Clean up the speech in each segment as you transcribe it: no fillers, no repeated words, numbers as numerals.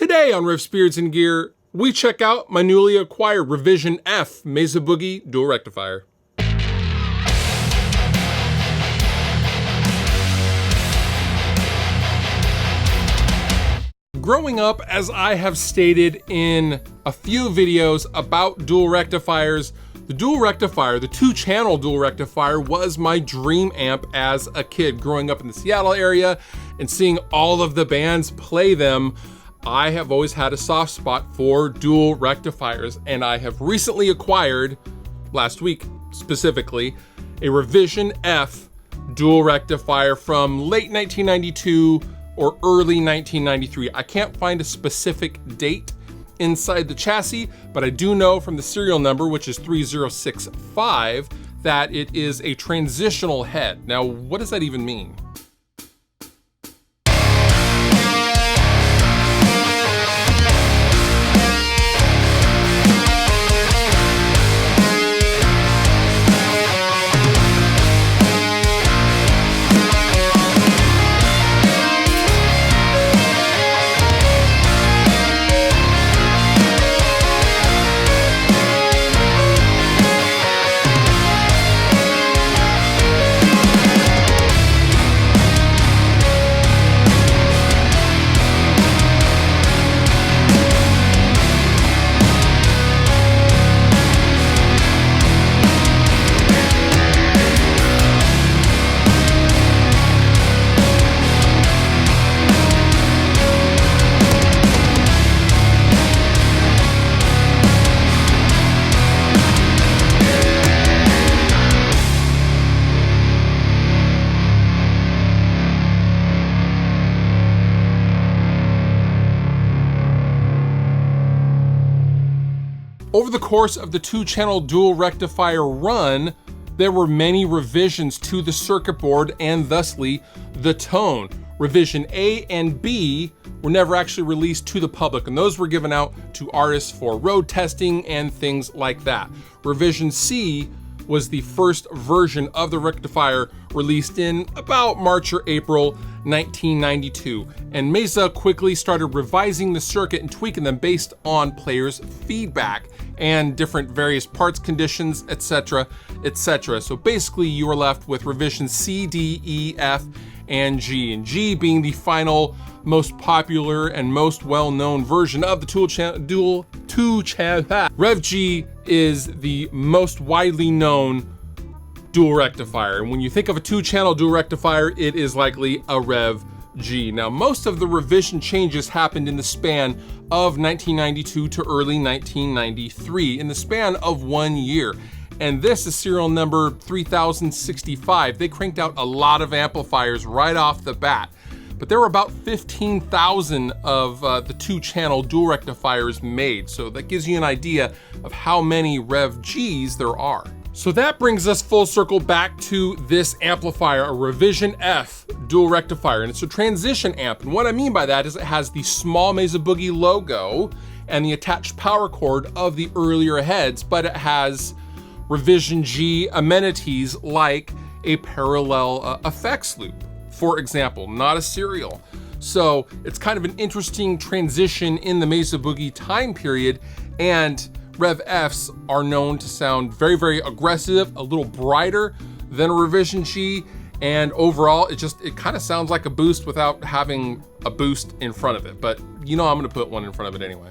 Today on Riffs, Beards, and Gear, we check out my newly acquired Revision F Mesa Boogie dual rectifier. Growing up, as I have stated in a few videos about dual rectifiers, the dual rectifier, the 2-channel dual rectifier, was my dream amp as a kid. Growing up in the Seattle area and seeing all of the bands play them, I have always had a soft spot for dual rectifiers, and I have recently acquired, last week specifically, a Revision F dual rectifier from late 1992 or early 1993. I can't find a specific date inside the chassis, but I do know from the serial number, which is 3065, that it is a transitional head. Now, what does that even mean? Over the course of the 2-channel dual rectifier run, there were many revisions to the circuit board and thusly the tone. Revision A and B were never actually released to the public, and those were given out to artists for road testing and things like that. Revision C was the first version of the rectifier, released in about March or April 1992. And Mesa quickly started revising the circuit and tweaking them based on players' feedback and different various parts conditions, etc., etc. So basically you were left with revision C, D, E, F, and G. And G being the final, most popular, and most well-known version of the dual 2-channel. Rev G is the most widely known dual rectifier. And when you think of a 2-channel dual rectifier, it is likely a Rev G. Now, most of the revision changes happened in the span of 1992 to early 1993, in the span of 1 year. And this is serial number 3065. They cranked out a lot of amplifiers right off the bat. But there were about 15,000 of the 2-channel dual rectifiers made. So that gives you an idea of how many Rev Gs there are. So that brings us full circle back to this amplifier, a Revision F dual rectifier, and it's a transition amp. And what I mean by that is it has the small Mesa Boogie logo and the attached power cord of the earlier heads, but it has Revision G amenities like a parallel effects loop, for example, not a serial. So it's kind of an interesting transition in the Mesa Boogie time period, and Rev Fs are known to sound very, very aggressive, a little brighter than a Revision G, and overall it kind of sounds like a boost without having a boost in front of it. But you know I'm gonna put one in front of it anyway.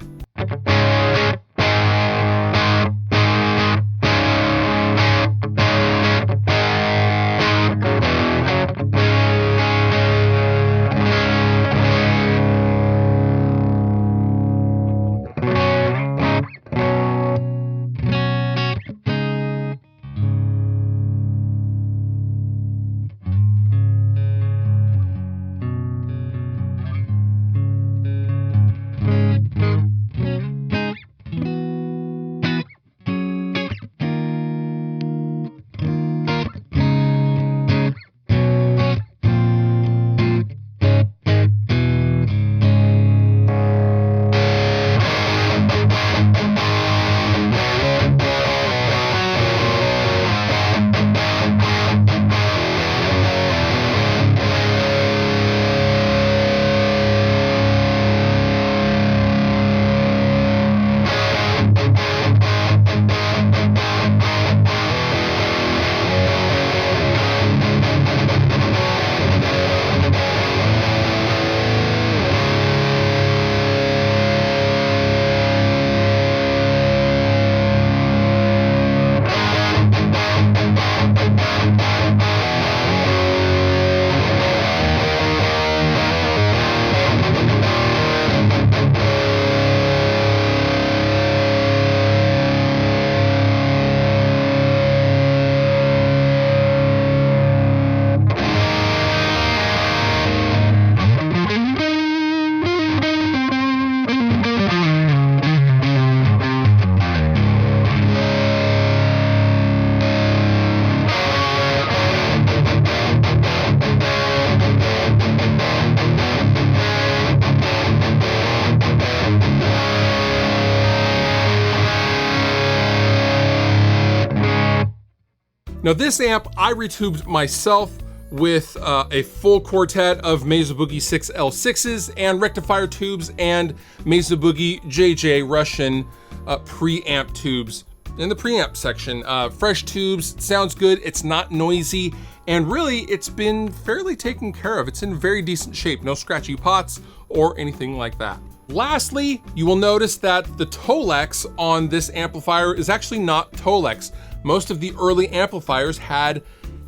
Now this amp I retubed myself with a full quartet of Mesa Boogie 6L6s and rectifier tubes and Mesa Boogie JJ Russian preamp tubes in the preamp section. Fresh tubes, sounds good, it's not noisy, and really it's been fairly taken care of. It's in very decent shape, no scratchy pots or anything like that. Lastly, you will notice that the Tolex on this amplifier is actually not Tolex. Most of the early amplifiers had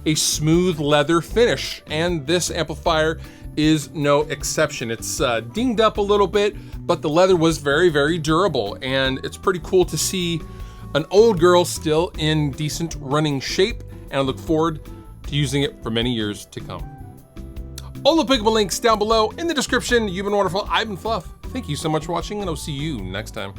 a smooth leather finish, and this amplifier is no exception. It's dinged up a little bit, but the leather was very, very durable, and it's pretty cool to see an old girl still in decent running shape, and I look forward to using it for many years to come. All the applicable links down below in the description. You've been wonderful. I've been Fluff. Thank you so much for watching, and I'll see you next time.